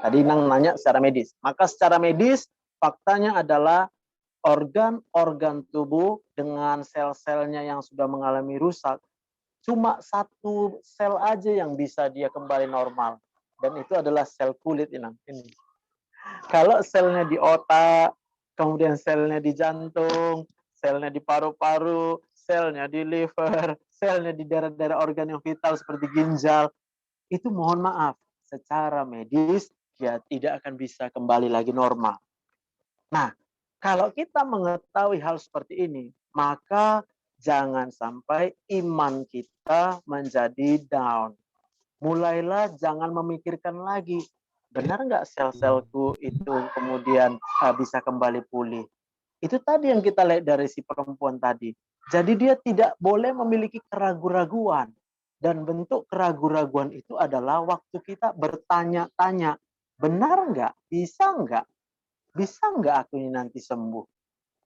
Tadi Nang nanya secara medis. Maka secara medis faktanya adalah organ-organ tubuh dengan sel-selnya yang sudah mengalami rusak, cuma satu sel aja yang bisa dia kembali normal. Dan itu adalah sel kulit ini. Kalau selnya di otak, kemudian selnya di jantung, selnya di paru-paru, selnya di liver, selnya di daerah-daerah organ yang vital seperti ginjal, itu mohon maaf, secara medis ya tidak akan bisa kembali lagi normal. Nah, kalau kita mengetahui hal seperti ini, maka jangan sampai iman kita menjadi down. Mulailah jangan memikirkan lagi, benar nggak sel-selku itu kemudian bisa kembali pulih. Itu tadi yang kita lihat dari si perempuan tadi. Jadi dia tidak boleh memiliki keraguan-raguan. Dan bentuk keraguan-raguan itu adalah waktu kita bertanya-tanya, benar nggak? Bisa nggak? Bisa nggak aku ini nanti sembuh?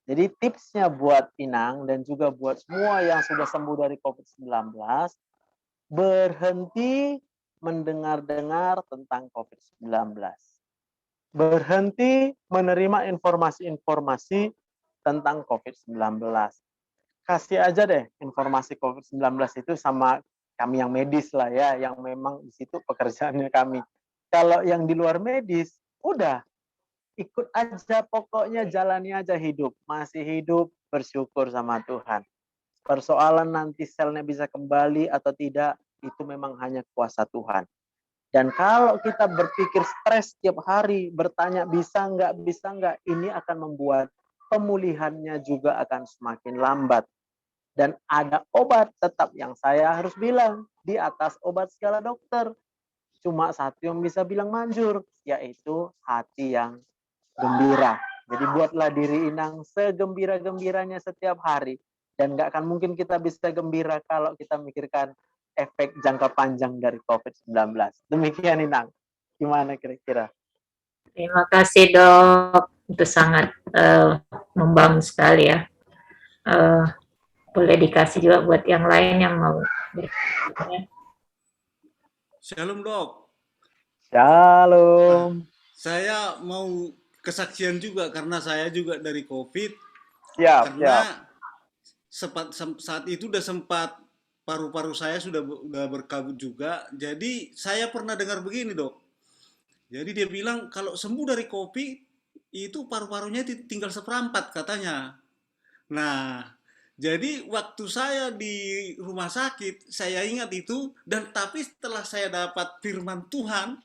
Jadi tipsnya buat Inang dan juga buat semua yang sudah sembuh dari COVID-19, berhenti mendengar-dengar tentang COVID-19. Berhenti menerima informasi-informasi tentang COVID-19. Kasih aja deh informasi COVID-19 itu sama kami yang medis lah ya, yang memang di situ pekerjaannya kami. Kalau yang di luar medis, udah ikut aja, pokoknya jalani aja hidup. Masih hidup, bersyukur sama Tuhan. Persoalan nanti selnya bisa kembali atau tidak, itu memang hanya kuasa Tuhan. Dan kalau kita berpikir stres setiap hari, bertanya bisa nggak, ini akan membuat pemulihannya juga akan semakin lambat. Dan ada obat tetap yang saya harus bilang, di atas obat segala dokter. Cuma satu yang bisa bilang manjur, yaitu hati yang gembira. Jadi buatlah diri Inang segembira-gembiranya setiap hari. Dan nggak akan mungkin kita bisa gembira kalau kita mikirkan efek jangka panjang dari COVID-19. Demikian Inang. Gimana kira-kira? Terima kasih Dok. Itu sangat membangun sekali ya. Boleh dikasih juga buat yang lain yang mau. Shalom Dok. Shalom. Saya mau kesaksian juga karena saya juga dari COVID. Siap, karena saat itu udah sempat paru-paru saya sudah berkabut juga. Jadi saya pernah dengar begini Dok. Jadi dia bilang kalau sembuh dari COVID itu paru-parunya tinggal seperempat katanya. Nah, jadi waktu saya di rumah sakit saya ingat itu, dan tapi setelah saya dapat firman Tuhan,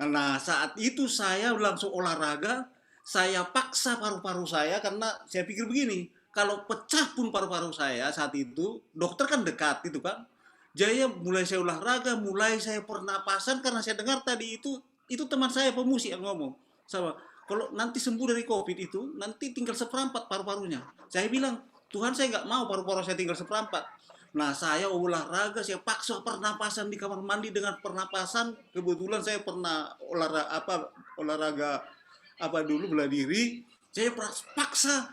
nah saat itu saya langsung olahraga, saya paksa paru-paru saya karena saya pikir begini, kalau pecah pun paru-paru saya saat itu, dokter kan dekat itu kan. Jadi mulai saya olahraga, mulai saya pernapasan karena saya dengar tadi itu teman saya pemusik yang ngomong. Sama, kalau nanti sembuh dari COVID itu, nanti tinggal seperempat paru-parunya. Saya bilang, Tuhan saya nggak mau paru-paru saya tinggal seperempat. Nah saya olahraga, saya paksa pernapasan di kamar mandi dengan pernapasan. Kebetulan saya pernah olahraga dulu bela diri. Saya paksa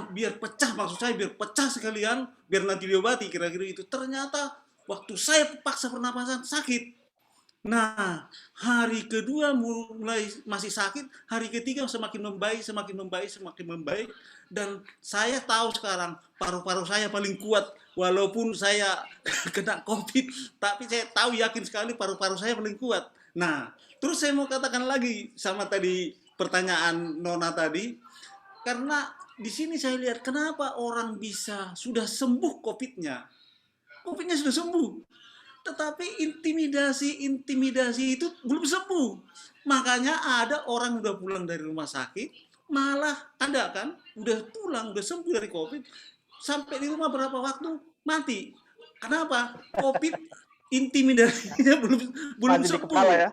biar pecah, maksud saya biar pecah sekalian, biar nanti diobati kira-kira itu. Ternyata waktu saya paksa pernapasan sakit. Nah, hari kedua mulai masih sakit, hari ketiga semakin membaik, dan saya tahu sekarang paru-paru saya paling kuat, walaupun saya kena COVID, tapi saya tahu yakin sekali paru-paru saya paling kuat. Nah, terus saya mau katakan lagi sama tadi pertanyaan Nona tadi, karena di sini saya lihat kenapa orang bisa sudah sembuh COVID-nya. COVID-nya sudah sembuh. Tetapi intimidasi itu belum sembuh. Makanya ada orang udah pulang dari rumah sakit, malah ada kan, udah pulang, udah sembuh dari COVID, sampai di rumah berapa waktu mati. Kenapa? COVID intimidasinya belum Mati di sembuh. kepala ya.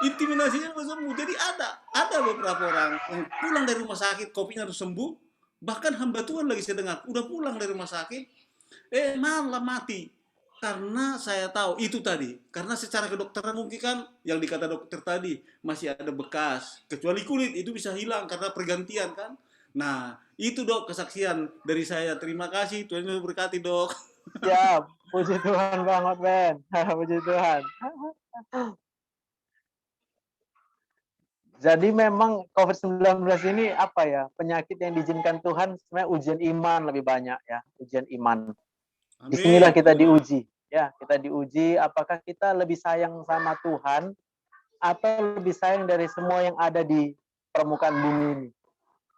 Intimidasinya belum sembuh. Jadi ada beberapa orang yang pulang dari rumah sakit, COVID-nya harus sembuh. Bahkan hamba Tuhan lagi saya dengar, udah pulang dari rumah sakit, malah mati. Karena saya tahu itu tadi, karena secara kedokteran mungkin kan yang dikata dokter tadi masih ada bekas, kecuali kulit itu bisa hilang karena pergantian kan. Nah, itu Dok kesaksian dari saya. Terima kasih, Tuhan Yesus berkati Dok. Ya, puji Tuhan banget, Ben. Puji Tuhan. Jadi memang COVID-19 ini apa ya, penyakit yang diizinkan Tuhan sebenarnya ujian iman lebih banyak ya, ujian iman. Disinilah kita diuji, ya kita diuji apakah kita lebih sayang sama Tuhan atau lebih sayang dari semua yang ada di permukaan bumi ini.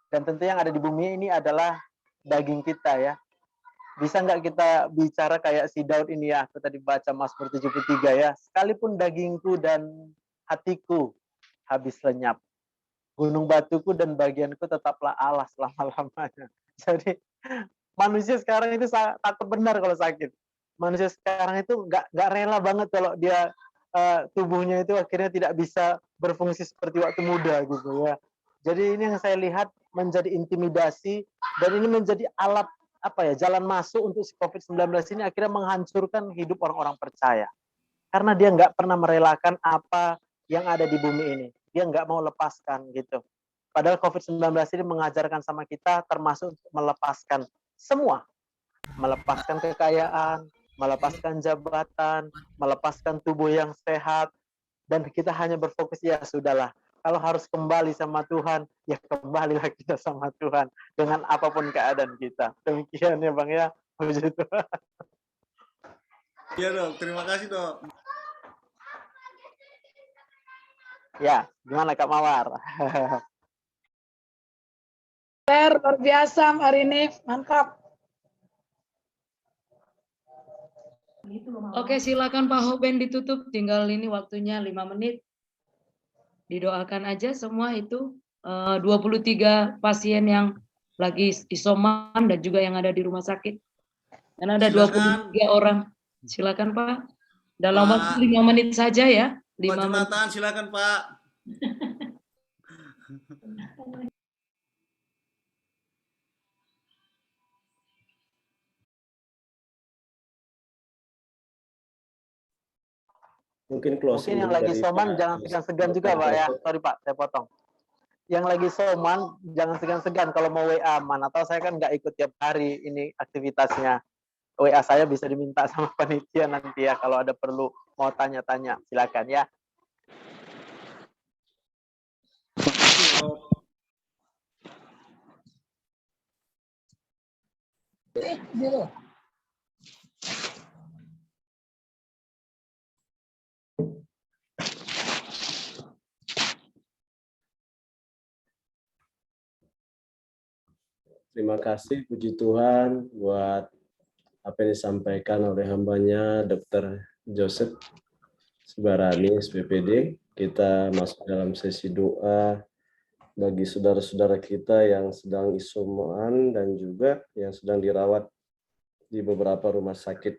Dan tentu yang ada di bumi ini adalah daging kita ya. Bisa nggak kita bicara kayak si Daud ini ya, aku tadi baca Mazmur 73 ya, sekalipun dagingku dan hatiku habis lenyap, gunung batuku dan bagianku tetaplah Allah selama-lamanya. Jadi manusia sekarang itu takut benar kalau sakit. Manusia sekarang itu nggak rela banget kalau dia tubuhnya itu akhirnya tidak bisa berfungsi seperti waktu muda gitu ya. Jadi ini yang saya lihat menjadi intimidasi dan ini menjadi alat apa ya, jalan masuk untuk si COVID-19 ini akhirnya menghancurkan hidup orang-orang percaya. Karena dia nggak pernah merelakan apa yang ada di bumi ini. Dia nggak mau lepaskan gitu. Padahal COVID-19 ini mengajarkan sama kita termasuk melepaskan semua. Melepaskan kekayaan, melepaskan jabatan, melepaskan tubuh yang sehat. Dan kita hanya berfokus, ya sudahlah. Kalau harus kembali sama Tuhan, ya kembalilah kita sama Tuhan. Dengan apapun keadaan kita. Demikian ya Bang ya. Puji Tuhan. Iya Dok, terima kasih Dok. Ya, gimana Kak Mawar? Luar biasa hari ini, mantap. Oke, silakan Pak Hoben ditutup. Tinggal ini waktunya 5 menit. Didoakan aja semua itu 23 pasien yang lagi isoman dan juga yang ada di rumah sakit. Dan ada 23 orang. Silakan Pak. Dalam waktu 5 menit saja ya. 5 Pak Jonathan, menit. silakan Pak. Mungkin closing. Mungkin yang lagi soman jangan segan-segan juga Pak ya. Sorry Pak, saya potong. Yang lagi soman jangan segan-segan kalau mau WA man, atau saya kan nggak ikut tiap hari ini aktivitasnya. WA saya bisa diminta sama panitia nanti ya kalau ada perlu mau tanya-tanya, silakan ya. Terima kasih, puji Tuhan buat apa yang disampaikan oleh hambanya Dr. Joseph Sibarani, SPPD. Kita masuk dalam sesi doa bagi saudara-saudara kita yang sedang isoman dan juga yang sedang dirawat di beberapa rumah sakit.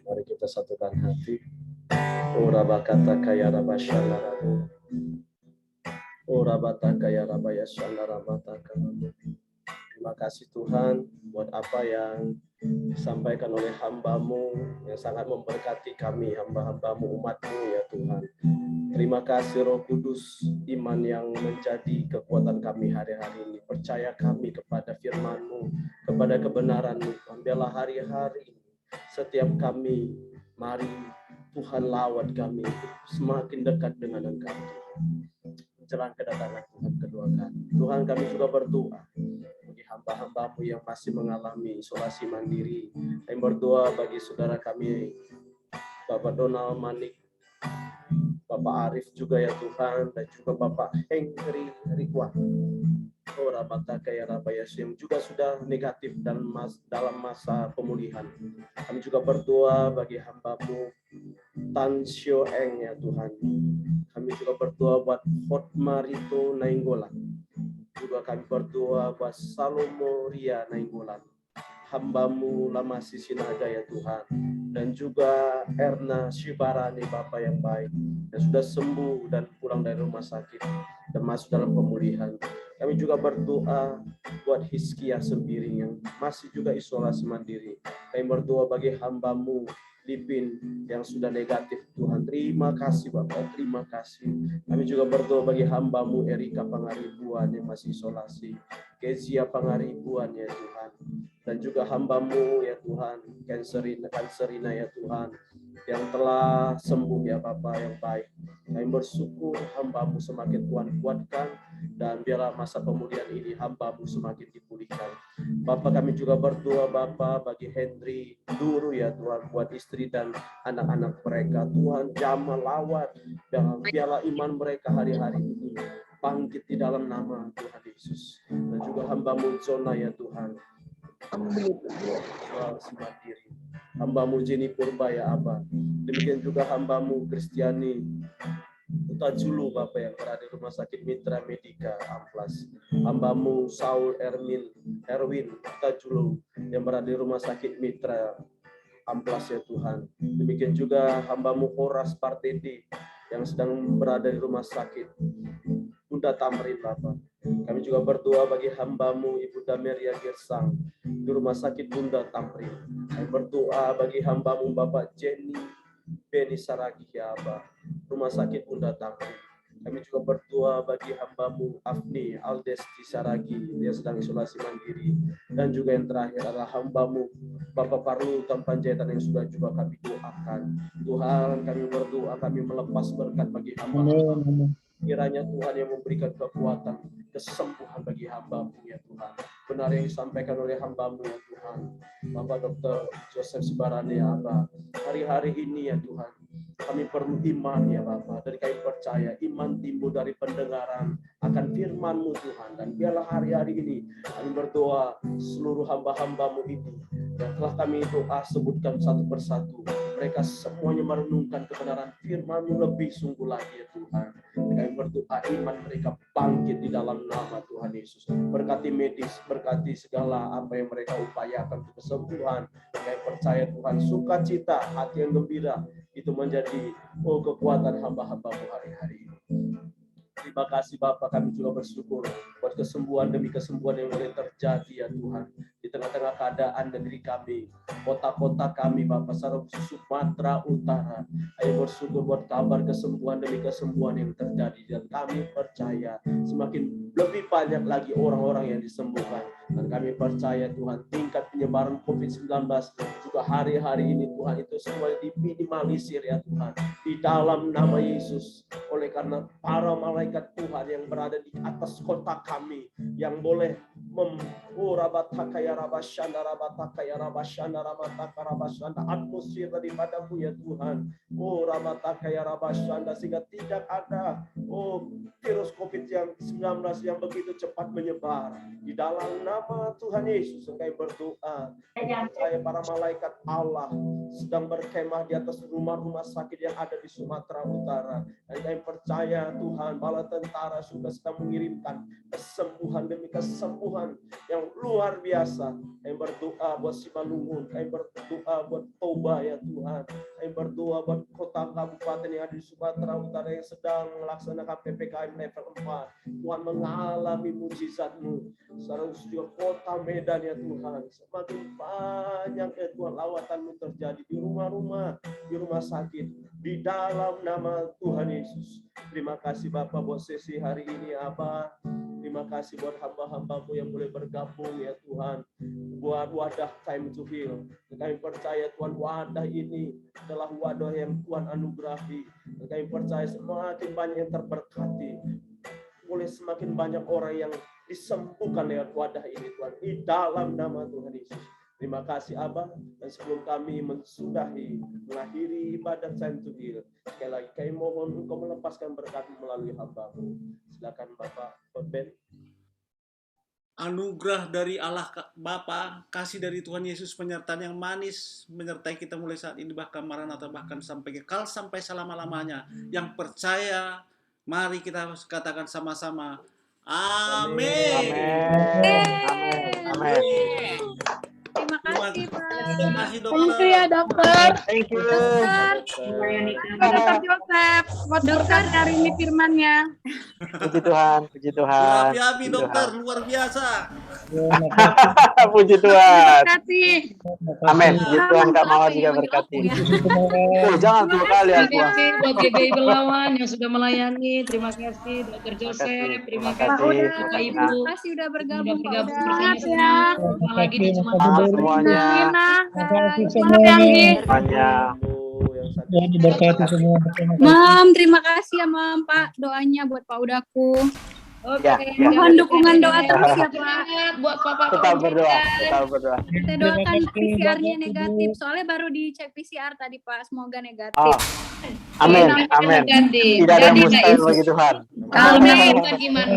Mari kita satukan hati. Ora bakata kaya rabashana rabu. Ora bataka ya rabaya shandara bataka. Terima kasih Tuhan buat apa yang disampaikan oleh hamba-Mu yang sangat memberkati kami, hamba-hamba-Mu, umat-Mu ya Tuhan. Terima kasih Roh Kudus, iman yang menjadi kekuatan kami hari-hari ini. Percaya kami kepada firman-Mu, kepada kebenaran-Mu. Ambillah hari-hari setiap kami, mari Tuhan lawat kami semakin dekat dengan Engkau Tuhan. Menjelang kedatangan Tuhan kedua kali. Tuhan, kami juga berdoa bagi hamba-hamba-Mu yang masih mengalami isolasi mandiri. Kami berdoa bagi saudara kami, Bapak Donald Manik, Bapak Arif juga ya Tuhan, dan juga Bapak Henry Rikuan. Ora bataka ya Rabaya yang juga sudah negatif dalam masa pemulihan. Kami juga berdoa bagi hamba-Mu Tan Sio Eng ya Tuhan. Kami juga berdoa buat Hotmarito Nainggolan. Juga kami berdoa buat Salomo Ria Nainggolan. Hamba-Mu Lama Sisinaga ya Tuhan. Dan juga Erna Shibarani Bapak yang baik. Yang sudah sembuh dan pulang dari rumah sakit. Dan masuk dalam pemulihan. Kami juga berdoa buat Hizkia Sembiring yang masih juga isolasi mandiri. Kami berdoa bagi hamba-Mu Lipin yang sudah negatif Tuhan. Terima kasih Bapak, terima kasih. Kami juga berdoa bagi hamba-Mu Erika Pangaribuan yang masih isolasi. Kezia Pangaribuan ya Tuhan. Dan juga hamba-Mu ya Tuhan, Kanserina ya Tuhan, yang telah sembuh ya Bapak yang baik. Kami bersyukur hamba-Mu semakin Tuhan kuatkan, dan biarlah masa pemulihan ini hamba-Mu semakin dipulihkan. Bapak kami juga berdoa Bapak bagi Henry Duru ya Tuhan, buat istri dan anak-anak mereka. Tuhan jamah lawat, biarlah iman mereka hari-hari ini bangkit di dalam nama Tuhan Yesus. Dan juga hamba-Mu Zona ya Tuhan, mandiri. Hamba-Mu Jenny Purba ya Abah. Demikian juga hamba-Mu Kristiani Utajulu Bapak yang berada di Rumah Sakit Mitra Medika Amplas. Hamba-Mu Saul Erwin Utajulu yang berada di Rumah Sakit Mitra Amplas ya Tuhan. Demikian juga hamba-Mu Horas Partedi yang sedang berada di Rumah Sakit Bunda Tamrin Bapak. Kami juga berdoa bagi hamba-Mu Ibu Dameria Gersang di Rumah Sakit Bunda Tamrin. Kami berdoa bagi hamba-Mu Bapak Jenny Beni Saragi ya Abah, Rumah Sakit Bunda Tamrin. Kami juga berdoa bagi hamba-Mu Afni Aldesti Saragi yang sedang isolasi mandiri. Dan juga yang terakhir adalah hamba-Mu Bapak Parlu Panjaitan yang sudah juga kami doakan. Tuhan kami berdoa, kami melepas berkat bagi hamba-Mu. Kiranya Tuhan yang memberikan kekuatan, kesembuhan bagi hamba-Mu ya Tuhan. Benar yang disampaikan oleh hamba-Mu ya Tuhan. Bapak Dr. Joseph Sibarani ya Abah. Hari-hari ini ya Tuhan, kami perlu iman ya Bapak. Dan kami percaya iman timbul dari pendengaran akan firman-Mu Tuhan. Dan biarlah hari-hari ini kami berdoa seluruh hamba-hamba-Mu ini yang telah kami doa sebutkan satu persatu. Mereka semuanya merenungkan kebenaran firman-Mu lebih sungguh lagi ya Tuhan. Kami berdoa iman mereka bangkit di dalam nama Tuhan Yesus. Berkati medis, berkati segala apa yang mereka upayakan untuk kesembuhan. Kami percaya Tuhan, sukacita, hati yang gembira itu menjadi kekuatan hamba-hamba-Mu hari-hari ini. Terima kasih Bapak, kami juga bersyukur buat kesembuhan demi kesembuhan yang boleh terjadi ya Tuhan. Di tengah-tengah keadaan negeri kami, kota-kota kami Bapak, secara Sumatera Utara. Kami bersyukur buat kabar kesembuhan demi kesembuhan yang terjadi. Dan kami percaya semakin lebih banyak lagi orang-orang yang disembuhkan. Dan kami percaya Tuhan, tingkat penyebaran COVID-19 juga hari-hari ini Tuhan itu semua diminimalisir ya Tuhan. Di dalam nama Yesus. Oleh karena para malaikat Tuhan yang berada di atas kota kami yang boleh atmosfer daripadamu ya Tuhan. Sehingga tidak ada virus COVID-19 yang begitu cepat menyebar. Di dalam nama Tuhan Yesus kami berdoa. Saya para malaikat Allah sedang berkemah di atas rumah-rumah sakit yang ada di Sumatera Utara. Dan kami percaya Tuhan, bala tentara sudah sedang mengirimkan kesembuhan demi kesembuhan yang luar biasa. Kami berdoa buat Simalungun, kami berdoa buat Toba ya Tuhan. Kami berdoa buat kota kabupaten yang ada di Sumatera Utara yang sedang melaksanakan PPKM level 4. Tuhan mengalami mujizat-Mu. Sekarang juga kota Medan ya Tuhan. Semakin banyak ya Tuhan lawatan-Mu terjadi di rumah-rumah, di rumah sakit. Di dalam nama Tuhan Yesus. Terima kasih Bapak buat sesi hari ini Abah. Terima kasih buat hamba-hamba-Mu yang boleh bergabung ya Tuhan. Buat wadah Time to Heal. Kami percaya Tuhan wadah ini adalah wadah yang Tuhan anugerahi. Kami percaya semakin banyak yang terberkati. Boleh semakin banyak orang yang disembuhkan lewat wadah ini Tuhan. Di dalam nama Tuhan Yesus. Terima kasih Abah. Dan sebelum kami mengakhiri ibadah Time to Heal, sekali lagi kami mohon Engkau melepaskan berkat melalui hamba-Mu. Silakan Bapak Ben. anugerah dari Allah Bapa, kasih dari Tuhan Yesus, penyertaan yang manis menyertai kita mulai saat ini, bahkan Maranatha, bahkan sampai kekal, sampai selama-lamanya. Yang percaya, mari kita katakan sama-sama, amin. Amin. Terima kasih, Pak. Terima kasih, Thank you dokter. ya dokter. Thank you. Dokter, Dokter Joseph, buat dokter hari ini firmannya. Puji Tuhan, puji Tuhan. Berapi-api puji dokter, Tuhan. luar biasa. Puji Terima Tuhan. kasih. Amin. Puji Tuhan, Kak Mawar juga berkati. Oh, jangan dua kali Terima aku. kasih buat GBI Belawan yang sudah melayani. Terima kasih Dr. Joseph. Terima kasih Bapak Ibu. terima kasih udah bergabung, Pak Uda. bersama-sama. Jumpa lagi di Jumat Selamat semuanya. Semangat ya, Anggi. Semuanya. Ya, diberkati semua. Mam, terima kasih ya Mam, Pak, doanya buat Pak Udaku. Oke. Ya, ya. Mohon dukungan doa terus ya Pak. Buat Bapak Tetap berdoa, tetap berdoa. Kita doakan PCR-nya negatif, soalnya baru dicek PCR tadi Pak, semoga negatif. Oh. Amin, amin. Tidak ada yang mustahil bagi Tuhan. Amin. Bagaimana?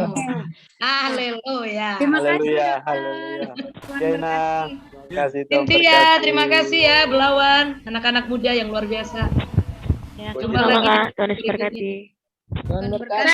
Haleluya. Terima kasih. Haleluya, Dokter. haleluya. Tuhan Jaina, berkati. terima kasih Tuhan Cynthia, berkati. terima kasih ya Belawan, anak-anak muda yang luar biasa. Ya, Jumpa lagi. Tuhan berkati. Tuhan berkati.